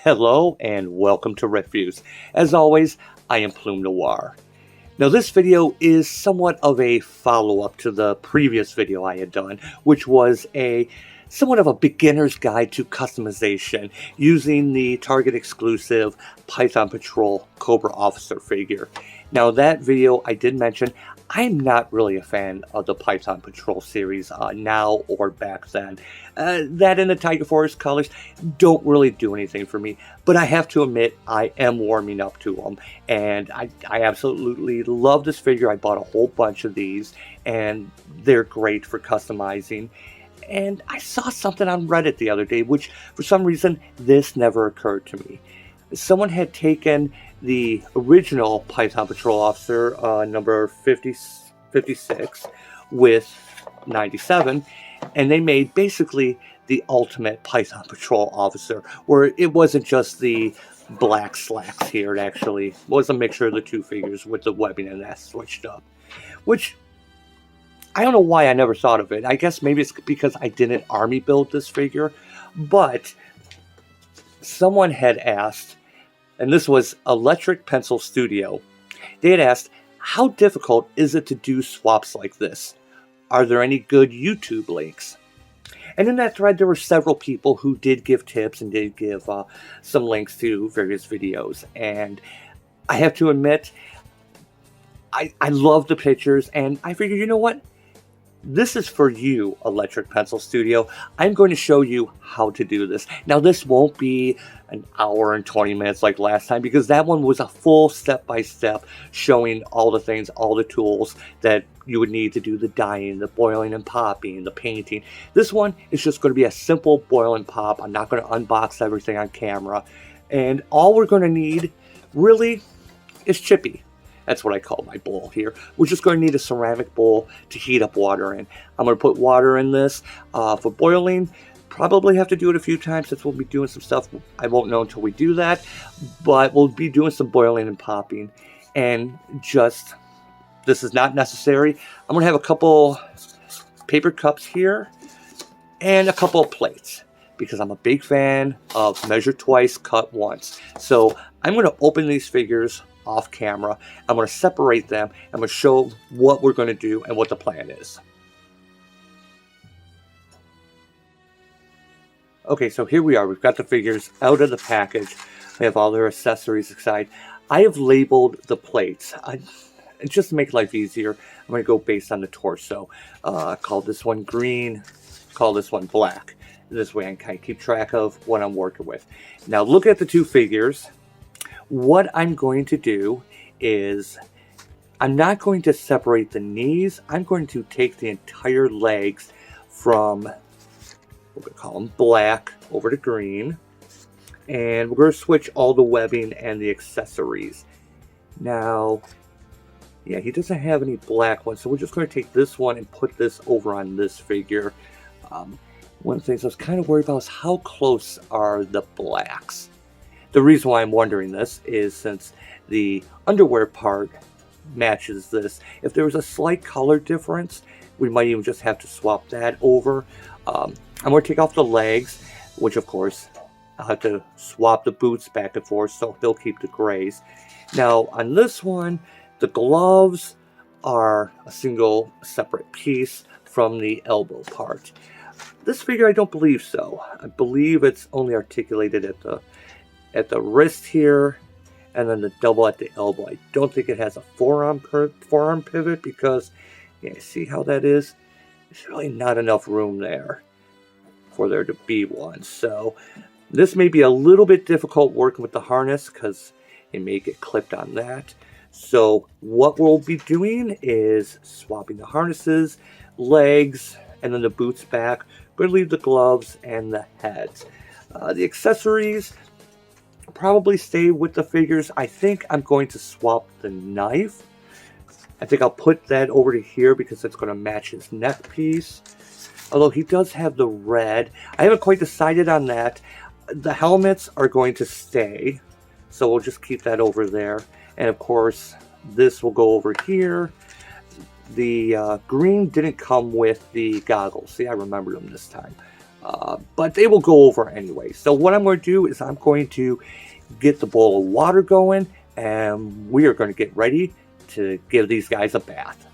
Hello and welcome to Reviews. As always, I am Plume Noir. Now this video is somewhat of a follow-up to the previous video I had done, which was somewhat of a beginner's guide to customization using the Target exclusive Python Patrol Cobra Officer figure. Now that video I did mention, I'm not really a fan of the Python Patrol series now or back then. That and the Tiger Forest colors don't really do anything for me, but I have to admit I am warming up to them, and I absolutely love this figure. I bought a whole bunch of these, and they're great for customizing. And I saw something on Reddit the other day, which for some reason this never occurred to me. Someone had taken the original Python Patrol Officer, number 56 with 97, and they made basically the ultimate Python Patrol Officer, where it wasn't just the black slacks here. It actually was a mixture of the two figures with the webbing and that switched up, which I don't know why I never thought of it. I guess maybe it's because I didn't army build this figure, but someone had asked, and this was Electric Pencil Studio. They had asked, how difficult is it to do swaps like this? Are there any good YouTube links? And in that thread, there were several people who did give tips and did give some links to various videos. And I have to admit, I love the pictures, and I figured, you know what? This is for you, Electric Pencil Studio. I'm going to show you how to do this. Now, this won't be an hour and 20 minutes like last time, because that one was a full step-by-step showing all the things, all the tools that you would need to do the dyeing, the boiling and popping, the painting. This one is just going to be a simple boil and pop. I'm not going to unbox everything on camera. And all we're going to need, really, is Chippy. That's what I call my bowl here. We're just going to need a ceramic bowl to heat up water in. I'm going to put water in this for boiling. Probably have to do it a few times since we'll be doing some stuff I won't know until we do that. But we'll be doing some boiling and popping. And just, this is not necessary. I'm going to have a couple paper cups here and a couple of plates, because I'm a big fan of measure twice, cut once. So I'm going to open these figures off camera. I'm going to separate them. I'm going to show what we're going to do and what the plan is. Okay, so here we are. We've got the figures out of the package. We have all their accessories inside. I have labeled the plates. Just to make life easier, I'm going to go based on the torso. Call this one green, call this one black. This way I can kind of keep track of what I'm working with. Now look at the two figures. What I'm going to do is, I'm not going to separate the knees. I'm going to take the entire legs from, we're going to call them black, over to green. And we're going to switch all the webbing and the accessories. Now, yeah, he doesn't have any black ones, so we're just going to take this one and put this over on this figure. One of the things I was kind of worried about is how close are the blacks. The reason why I'm wondering this is since the underwear part matches this, if there was a slight color difference, we might even just have to swap that over. I'm going to take off the legs, which of course I'll have to swap the boots back and forth, so they'll keep the grays. Now on this one, the gloves are a single separate piece from the elbow part. This figure, I don't believe so. I believe it's only articulated at the wrist here, and then the double at the elbow. I don't think it has a forearm pivot, because, yeah, see how that is? There's really not enough room there for there to be one. So this may be a little bit difficult working with the harness, because it may get clipped on that. So what we'll be doing is swapping the harnesses, legs, and then the boots back. We're going to leave the gloves and the heads. The accessories probably stay with the figures. I think I'm going to swap the knife. I think I'll put that over to here because it's going to match his neck piece. Although he does have the red. I haven't quite decided on that. The helmets are going to stay, so we'll just keep that over there. And of course, this will go over here. The green didn't come with the goggles. See, I remembered them this time. but they will go over anyway. So what I'm going to do is I'm going to get the bowl of water going, and we are going to get ready to give these guys a bath.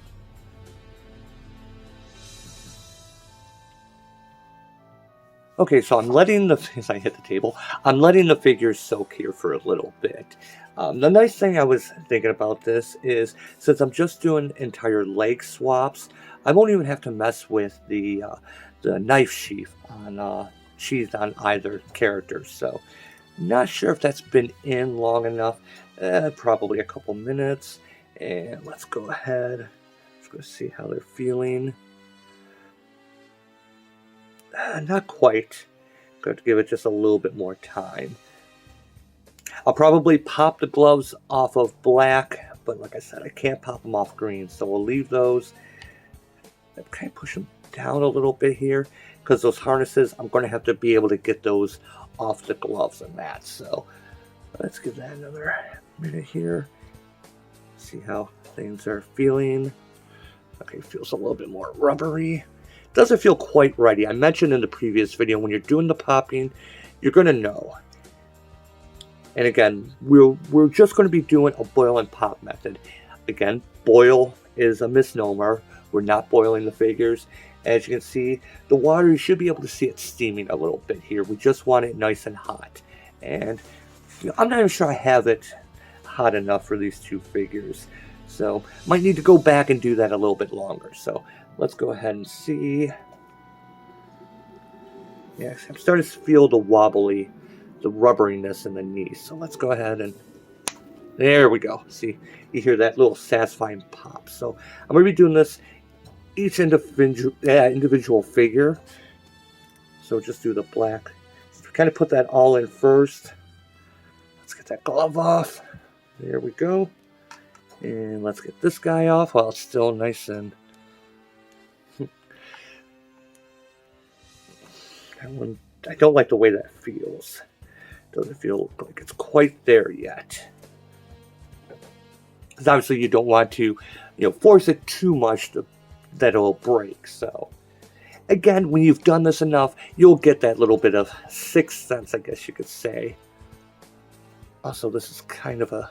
Okay, so I'm letting the, as I hit the table, I'm letting the figures soak here for a little bit. The nice thing I was thinking about this is, since I'm just doing entire leg swaps, I won't even have to mess with the knife sheath on either character. So, not sure if that's been in long enough. Probably a couple minutes. And let's go ahead. Let's go see how they're feeling. Not quite. Got to give it just a little bit more time. I'll probably pop the gloves off of black, but like I said, I can't pop them off green, so we'll leave those. Can I push them down a little bit here? Because those harnesses, I'm going to have to be able to get those off the gloves and that. So let's give that another minute here. See how things are feeling. Okay, feels a little bit more rubbery. Doesn't feel quite ready. I mentioned in the previous video, when you're doing the popping, you're going to know. And again, we're just going to be doing a boil and pop method. Again, boil is a misnomer. We're not boiling the figures. As you can see, the water, you should be able to see it steaming a little bit here. We just want it nice and hot. And I'm not even sure I have it hot enough for these two figures. So, might need to go back and do that a little bit longer. So, let's go ahead and see. Yeah, I'm starting to feel the rubberiness in the knees. So let's go ahead and, there we go. See, you hear that little satisfying pop. So I'm going to be doing this each individual figure. So just do the black. Kind of put that all in first. Let's get that glove off. There we go. And let's get this guy off while it's still nice and... That one, I don't like the way that feels. Doesn't feel like it's quite there yet. Because obviously you don't want to, force it too much that it'll break. So, again, when you've done this enough, you'll get that little bit of sixth sense, I guess you could say. Also, this is kind of a...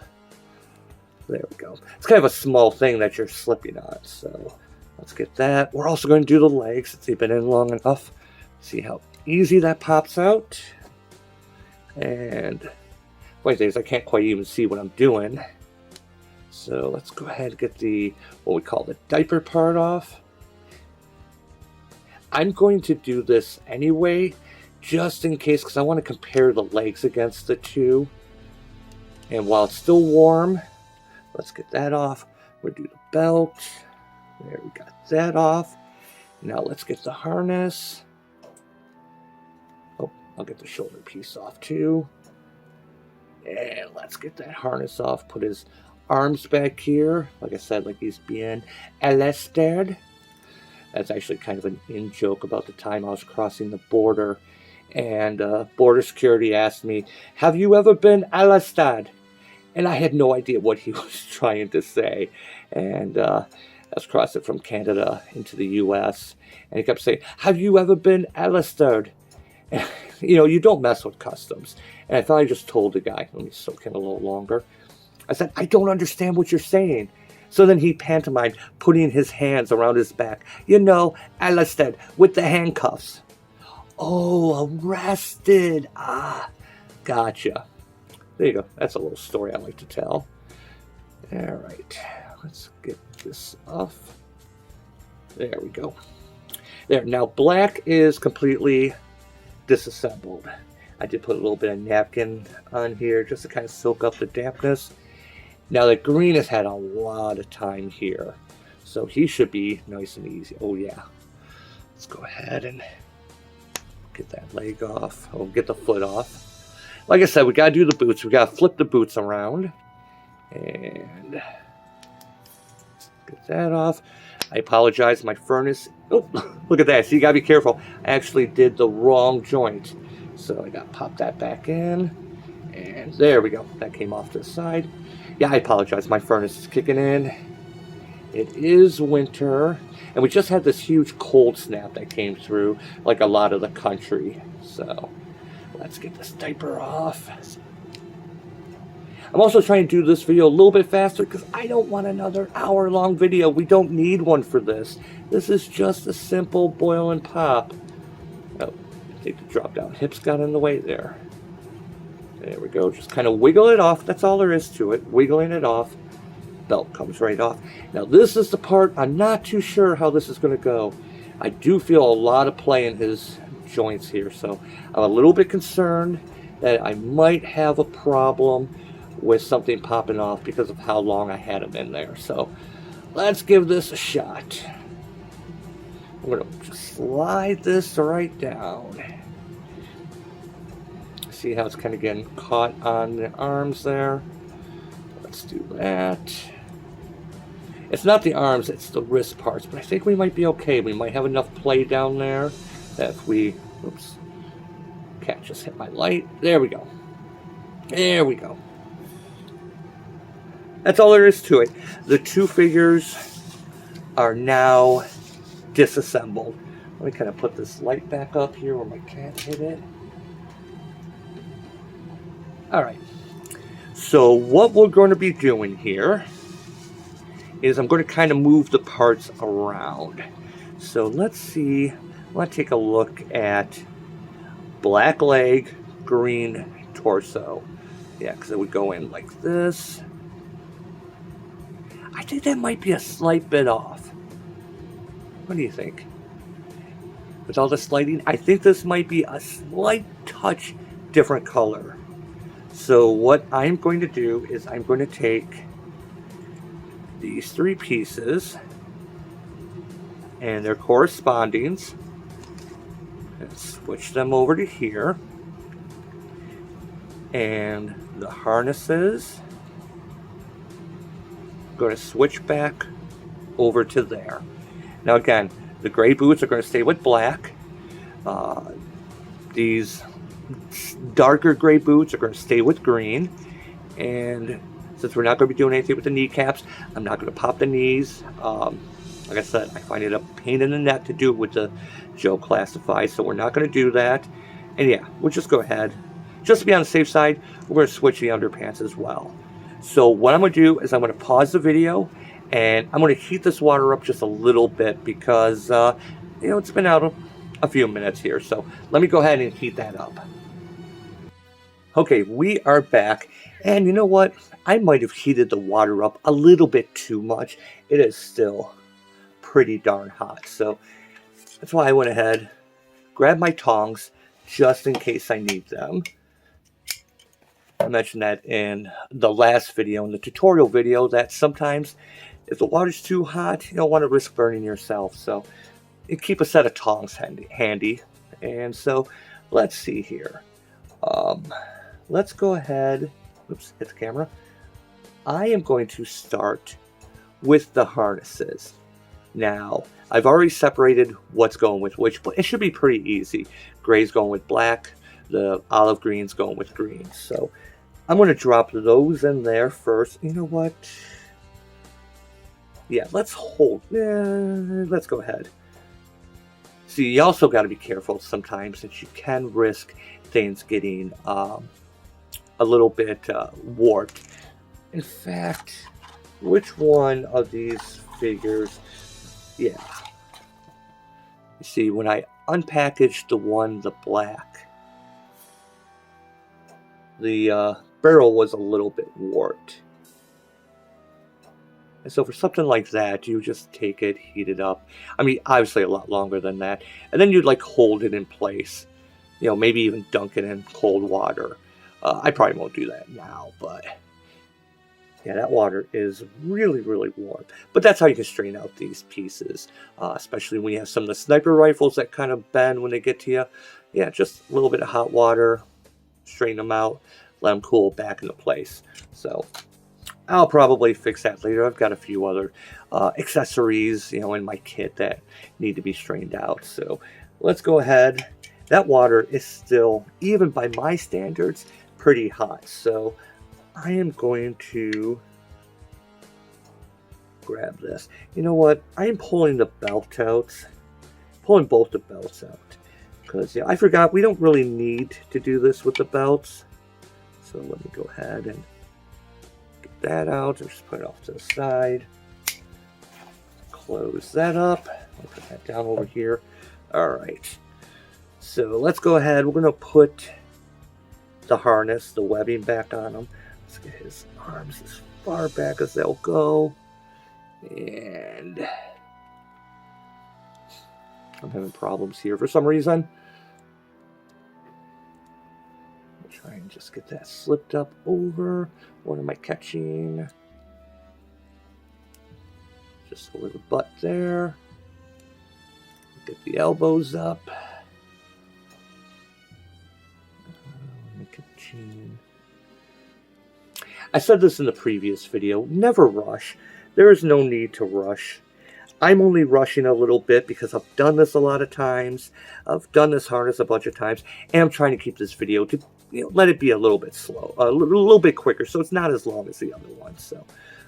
There we go. It's kind of a small thing that you're slipping on. So, let's get that. We're also going to do the legs since they've been in long enough. See how easy that pops out. And funny thing is, I can't quite even see what I'm doing. So let's go ahead and get what we call the diaper part off. I'm going to do this anyway, just in case, because I want to compare the legs against the two. And while it's still warm, let's get that off. We'll do the belt. There, we got that off. Now let's get the harness. Oh, I'll get the shoulder piece off too. And let's get that harness off. Put his arms back here. Like I said, like he's being arrested. That's actually kind of an in-joke about the time I was crossing the border. And border security asked me, "Have you ever been arrested?" And I had no idea what he was trying to say. And I was crossing from Canada into the U.S. And he kept saying, "Have you ever been arrested?" And, you don't mess with customs. And I thought I just told the guy. Let me soak in a little longer. I said, "I don't understand what you're saying." So then he pantomimed, putting his hands around his back. Arrested, with the handcuffs. Oh, arrested. Ah, gotcha. There you go. That's a little story I like to tell. All right. Let's get this off. There we go. There. Now, black is completely disassembled. I did put a little bit of napkin on here just to kind of soak up the dampness. Now, the green has had a lot of time here, so he should be nice and easy. Oh, yeah. Let's go ahead and get that leg off. Oh, get the foot off. Like I said, we got to do the boots. We got to flip the boots around. And get that off. I apologize. My furnace... Oh, look at that. See, you got to be careful. I actually did the wrong joint. So I got to pop that back in. And there we go. That came off to the side. Yeah, I apologize. My furnace is kicking in. It is winter, and we just had this huge cold snap that came through like a lot of the country. So let's get this diaper off. I'm also trying to do this video a little bit faster because I don't want another hour-long video. We don't need one for this. This is just a simple boil and pop. Oh, take the drop down. Hips got in the way there. There we go. Just kind of wiggle it off. That's all there is to it. Wiggling it off. Belt comes right off. Now this is the part I'm not too sure how this is going to go. I do feel a lot of play in his joints here, so I'm a little bit concerned that I might have a problem with something popping off because of how long I had him in there. So let's give this a shot. I'm going to just slide this right down. See how it's kind of getting caught on the arms there. Let's do that. It's not the arms, it's the wrist parts, but I think we might be okay. We might have enough play down there that if we, oops, cat just hit my light. There we go. There we go. That's all there is to it. The two figures are now disassembled. Let me kind of put this light back up here where my cat hit it. Alright, so what we're going to be doing here is I'm going to kind of move the parts around. So let's see, I want to take a look at black leg, green torso. Yeah, because it would go in like this. I think that might be a slight bit off. What do you think? With all the sliding, I think this might be a slight touch different color. So what I'm going to do is I'm going to take these three pieces and their correspondings and switch them over to here. And the harnesses, I'm going to switch back over to there. Now again, the gray boots are going to stay with black. These darker gray boots are going to stay with green, and since we're not going to be doing anything with the kneecaps, I'm not going to pop the knees. Like I said, I find it a pain in the neck to do it with the Joe Classify, so we're not going to do that. And yeah, we'll just go ahead, just to be on the safe side, we're going to switch the underpants as well. So what I'm going to do is I'm going to pause the video and I'm going to heat this water up just a little bit because you know, it's been out a few minutes here, so let me go ahead and heat that up. Okay, we are back, and you know what? I might have heated the water up a little bit too much. It is still pretty darn hot, so that's why I went ahead, grabbed my tongs, just in case I need them. I mentioned that in the last video, in the tutorial video, that sometimes if the water's too hot, you don't want to risk burning yourself, so you keep a set of tongs handy. And so let's see here. Let's go ahead. Oops, hit the camera. I am going to start with the harnesses. Now, I've already separated what's going with which, but it should be pretty easy. Gray's going with black, the olive green's going with green. So I'm going to drop those in there first. You know what? Yeah, let's hold. Let's go ahead. See, you also got to be careful sometimes that you can risk things getting a little bit warped. In fact, which one of these figures? Yeah. You see, when I unpackaged the black, the barrel was a little bit warped. And so for something like that, you just take it, heat it up. I mean, obviously a lot longer than that. And then you'd like hold it in place. You know, maybe even dunk it in cold water. I probably won't do that now, but yeah, that water is really, really warm. But that's how you can strain out these pieces, especially when you have some of the sniper rifles that kind of bend when they get to you. Yeah, just a little bit of hot water, strain them out, let them cool back into place. So I'll probably fix that later. I've got a few other accessories, you know, in my kit that need to be strained out. So let's go ahead. That water is still, even by my standards, pretty hot. So I am going to grab this. You know what? I'm pulling the belt out. Pulling both the belts out. Because, yeah, I forgot we don't really need to do this with the belts. So let me go ahead and get that out. Just put it off to the side. Close that up. I'll put that down over here. Alright. So let's go ahead. We're going to put the harness, the webbing back on him. Let's get his arms as far back as they'll go. And I'm having problems here for some reason. I'll try and just get that slipped up over. What am I catching? Just over the butt there. Get the elbows up. I said this in the previous video, never rush. There is no need to rush. I'm only rushing a little bit because I've done this a lot of times. I've done this harness a bunch of times, and I'm trying to keep this video to, you know, let it be a little bit slow, a little bit quicker, so it's not as long as the other one. So,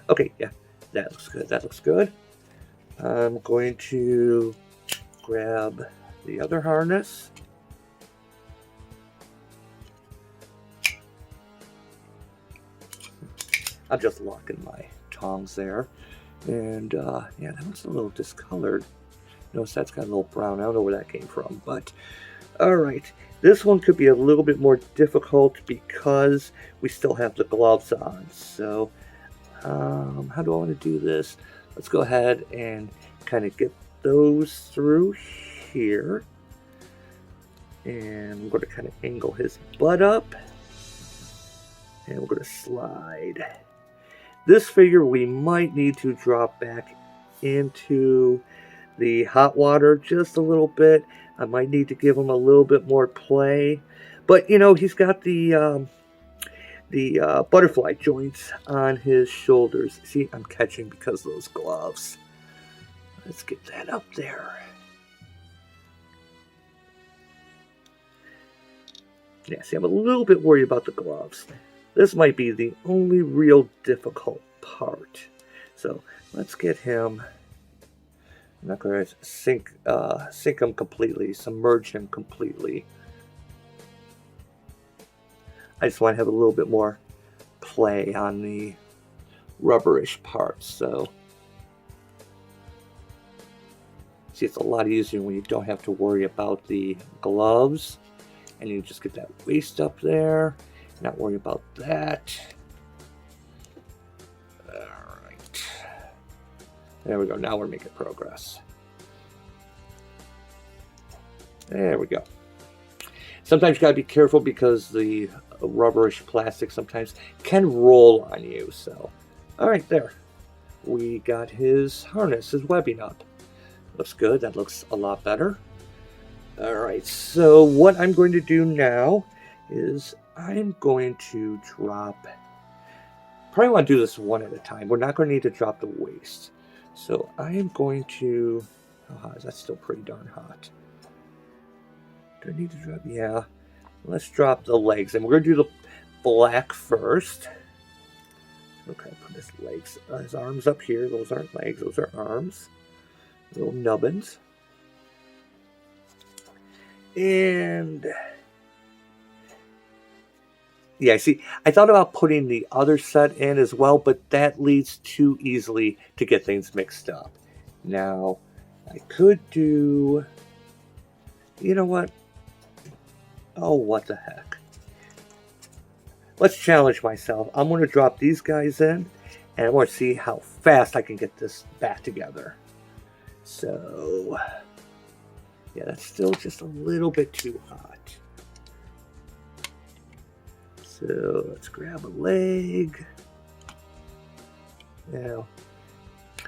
okay, yeah, that looks good. That looks good. I'm going to grab the other harness. I'm just locking my tongs there. And, yeah, that one's a little discolored. Notice that's got a little brown. I don't know where that came from. But, alright. This one could be a little bit more difficult because we still have the gloves on. So, how do I want to do this? Let's go ahead and kind of get those through here. And we're going to kind of angle his butt up. And we're going to slide. This figure we might need to drop back into the hot water just a little bit. I might need to give him a little bit more play. But, you know, he's got the butterfly joints on his shoulders. See, I'm catching because of those gloves. Let's get that up there. Yeah, see, I'm a little bit worried about the gloves. This might be the only real difficult part. So let's get him. I'm not going to sink him completely, submerge him completely. I just want to have a little bit more play on the rubberish parts. So see, it's a lot easier when you don't have to worry about the gloves, and you just get that waist up there. Not worry about that. Alright. There we go. Now we're making progress. There we go. Sometimes you gotta be careful because the rubberish plastic sometimes can roll on you. So, alright, there. We got his harness, his webbing up. Looks good. That looks a lot better. Alright, so what I'm going to do now is I'm going to drop, probably want to do this one at a time. We're not going to need to drop the waist. So I am going to, how hot is that? Still pretty darn hot. Do I need to drop? Yeah. Let's drop the legs. And we're going to do the black first. Okay, put his legs, his arms up here. Those aren't legs, those are arms. Little nubbins. And yeah, see, I thought about putting the other set in as well, but that leads too easily to get things mixed up. Now, I could do, you know what? Oh, what the heck. Let's challenge myself. I'm going to drop these guys in, and I want to see how fast I can get this back together. So, yeah, that's still just a little bit too hot. So let's grab a leg. Now,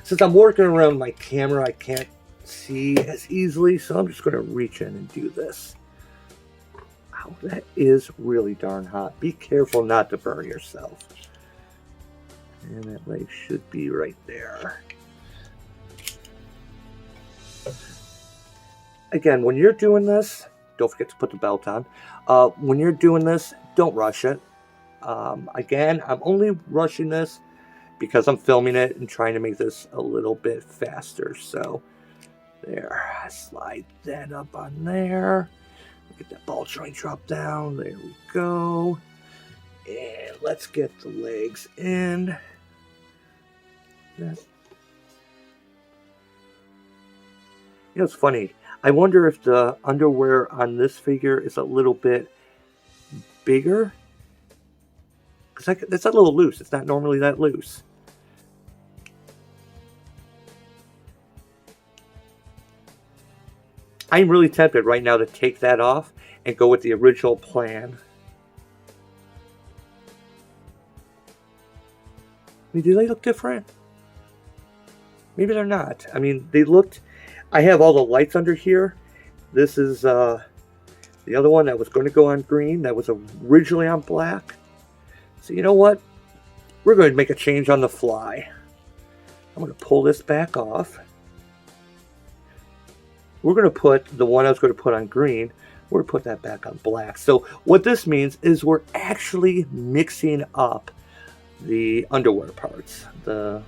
since I'm working around my camera, I can't see as easily, so I'm just going to reach in and do this. Wow, that is really darn hot. Be careful not to burn yourself. And that leg should be right there. Again, when you're doing this, don't forget to put the belt on. When you're doing this, don't rush it. Again, I'm only rushing this because I'm filming it and trying to make this a little bit faster. So there, slide that up on there. Get that ball joint drop down. There we go. And let's get the legs in. That's, you know, it's funny. I wonder if the underwear on this figure is a little bit bigger. Because it's a little loose. It's not normally that loose. I'm really tempted right now to take that off and go with the original plan. I mean, do they look different? Maybe they're not. I mean, they looked... I have all the lights under here. This is the other one that was going to go on green. That was originally on black. So you know what? We're going to make a change on the fly. I'm going to pull this back off. We're going to put the one I was going to put on green. We're going to put that back on black. So what this means is we're actually mixing up the underwear parts. The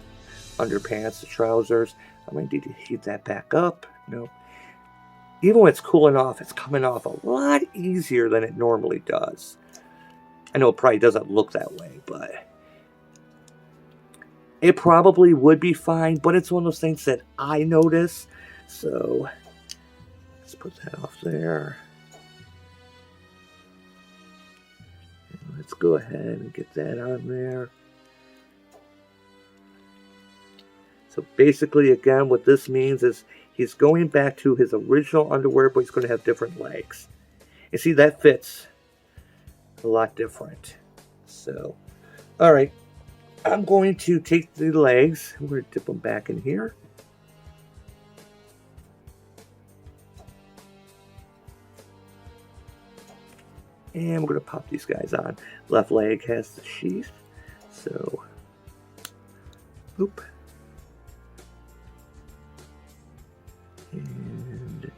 underpants, the trousers. I'm going to need to heat that back up. No. Even when it's cooling off, it's coming off a lot easier than it normally does. I know it probably doesn't look that way, but it probably would be fine, but it's one of those things that I notice. So let's put that off there. And let's go ahead and get that on there. So basically, again, what this means is he's going back to his original underwear, but he's going to have different legs. You see, that fits a lot different. So, all right. I'm going to take the legs. We're going to dip them back in here. And we're going to pop these guys on. Left leg has the sheath. So, oop. And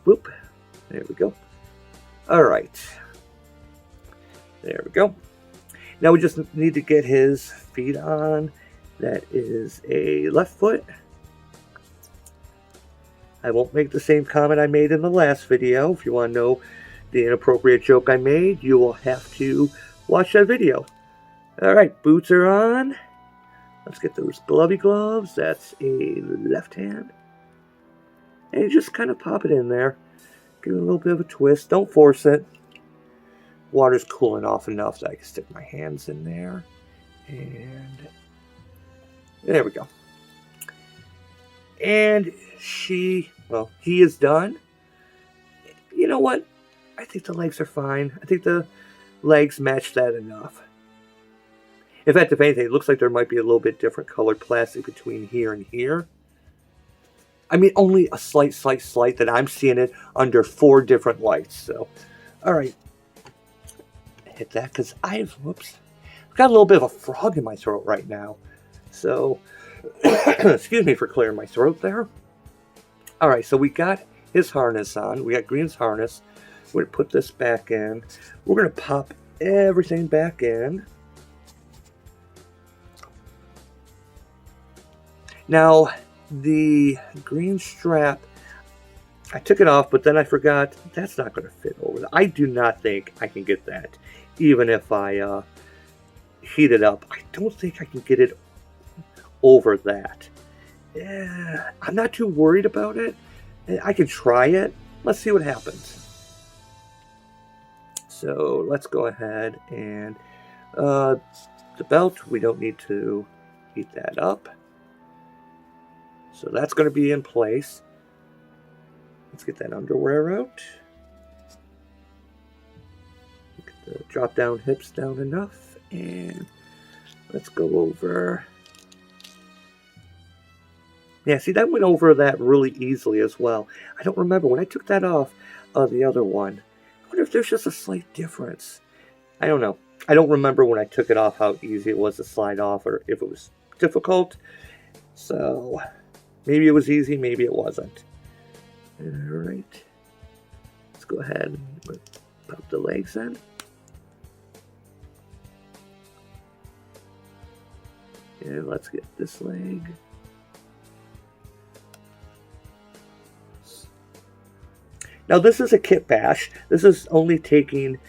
whoop. There we go. All right. There we go. Now we just need to get his feet on. That is a left foot. I won't make the same comment I made in the last video. If you want to know the inappropriate joke I made, you will have to watch that video. All right, boots are on. Let's get those glovey gloves. That's a left hand. And you just kind of pop it in there. Give it a little bit of a twist. Don't force it. Water's cooling off enough that I can stick my hands in there. And there we go. And he is done. You know what? I think the legs are fine. I think the legs match that enough. In fact, if anything, it looks like there might be a little bit different colored plastic between here and here. I mean, only a slight that I'm seeing it under 4 different lights. So, all right. Hit that because I've got a little bit of a frog in my throat right now. So, excuse me for clearing my throat there. All right, so we got his harness on. We got Green's harness. We're going to put this back in. We're going to pop everything back in. Now, the green strap, I took it off, but then I forgot that's not going to fit over there. I do not think I can get that, even if I heat it up. I don't think I can get it over that. Yeah, I'm not too worried about it. I can try it. Let's see what happens. So let's go ahead and the belt, we don't need to heat that up. So that's going to be in place. Let's get that underwear out. Get the drop down hips down enough. And let's go over. Yeah, see, that went over that really easily as well. I don't remember. When I took that off of the other one, I wonder if there's just a slight difference. I don't know. I don't remember when I took it off how easy it was to slide off or if it was difficult. So maybe it was easy, maybe it wasn't. All right. Let's go ahead and pop the legs in. And let's get this leg. Now this is a Kitbash. This is only taking,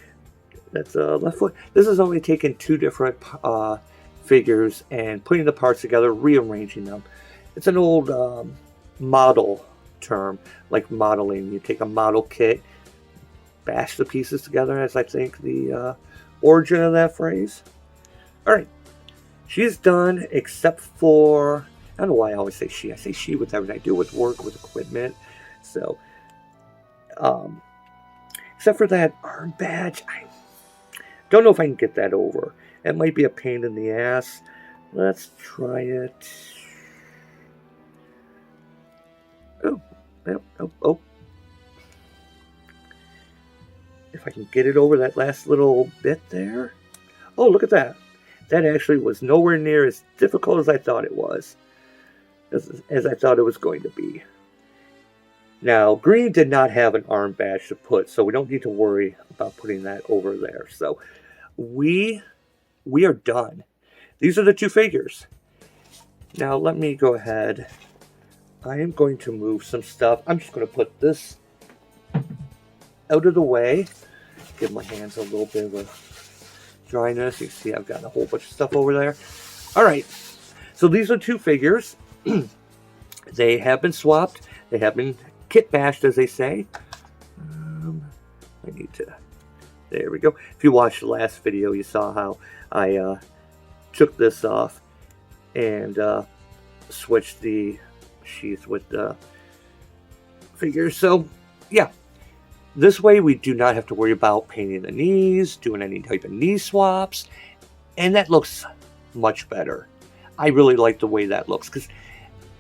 that's a left foot. This is only taking 2 different figures and putting the parts together, rearranging them. It's an old model term, like modeling. You take a model kit, bash the pieces together, as I think the origin of that phrase. All right, she's done, except for, I don't know why I always say she. I say she with everything I do with work, with equipment. So, except for that arm badge, I don't know if I can get that over. It might be a pain in the ass. Let's try it. Oh. If I can get it over that last little bit there. Oh, look at that. That actually was nowhere near as difficult as I thought it was. As I thought it was going to be. Now, green did not have an arm badge to put, so we don't need to worry about putting that over there. So we are done. These are the 2 figures. Now let me go ahead. I am going to move some stuff. I'm just going to put this out of the way. Give my hands a little bit of a dryness. You can see I've got a whole bunch of stuff over there. All right. So these are 2 figures. They have been swapped. They have been Kitbashed, as they say. I need to... There we go. If you watched the last video, you saw how I took this off and switched the sheath with the figures. So, yeah. This way, we do not have to worry about painting the knees, doing any type of knee swaps, and that looks much better. I really like the way that looks, because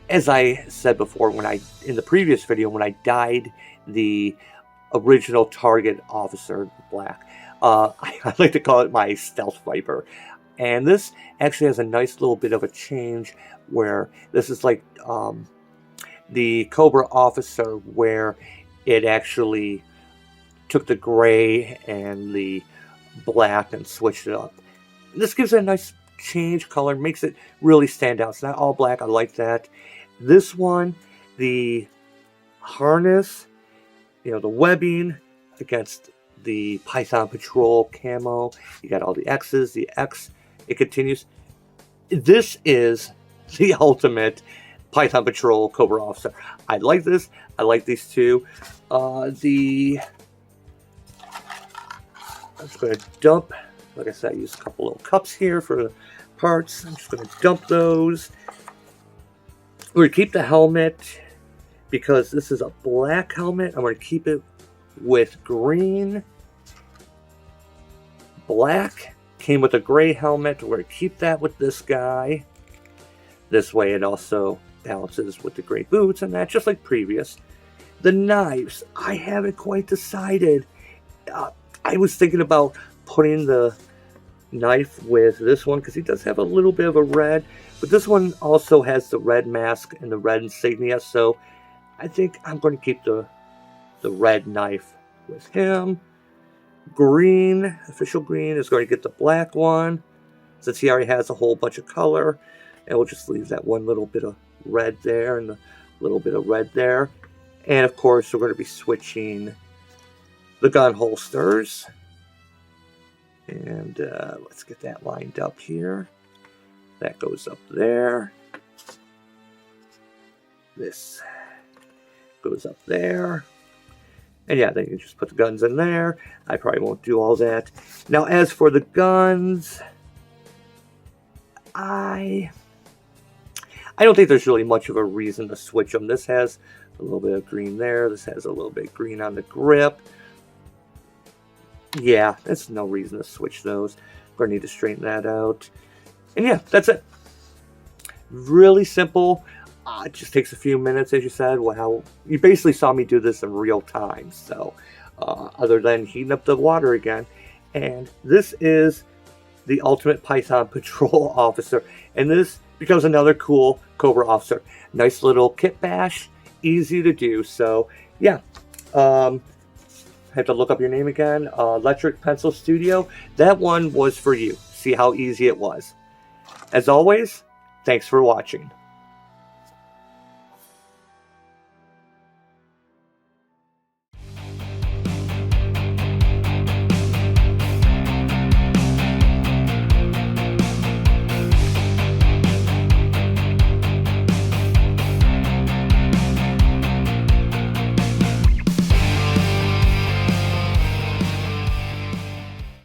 as I said before, in the previous video, when I dyed the original Target Officer black, I like to call it my Stealth Viper. And this actually has a nice little bit of a change where this is like the Cobra Officer, where it actually took the gray and the black and switched it up. This gives it a nice change color, makes it really stand out. It's not all black. I like that. This one, the harness, the webbing against the Python Patrol camo. You got all the X's, the X, it continues. This is the ultimate Python Patrol Cobra Officer. I like this. I like these 2. I'm just going to dump, like I said, I use a couple little cups here for the parts. I'm just going to dump those. We're going to keep the helmet because this is a black helmet. I'm going to keep it with green. Black came with a gray helmet. We're going to keep that with this guy. This way it also balances with the gray boots and that, just like previous. The knives, I haven't quite decided. I was thinking about putting the knife with this one because he does have a little bit of a red, but this one also has the red mask and the red insignia, so I think I'm going to keep the red knife with him. Green, official green, is going to get the black one since he already has a whole bunch of color, and we'll just leave that one little bit of red there and a little bit of red there. And of course we're going to be switching the gun holsters. And let's get that lined up here. That goes up there. This goes up there. And yeah, then you just put the guns in there. I probably won't do all that. Now, as for the guns, I don't think there's really much of a reason to switch them. This has a little bit of green there. This has a little bit of green on the grip. Yeah, there's no reason to switch those. We're going to need to straighten that out. And yeah, that's it. Really simple. It just takes a few minutes, as you said. Well, you basically saw me do this in real time. So, other than heating up the water again. And this is the Ultimate Python Patrol Officer. And this becomes another cool Cobra Officer. Nice little Kitbash. Easy to do. So, yeah. I have to look up your name again. Electric Pencil Studio. That one was for you. See how easy it was. As always, Thanks for watching.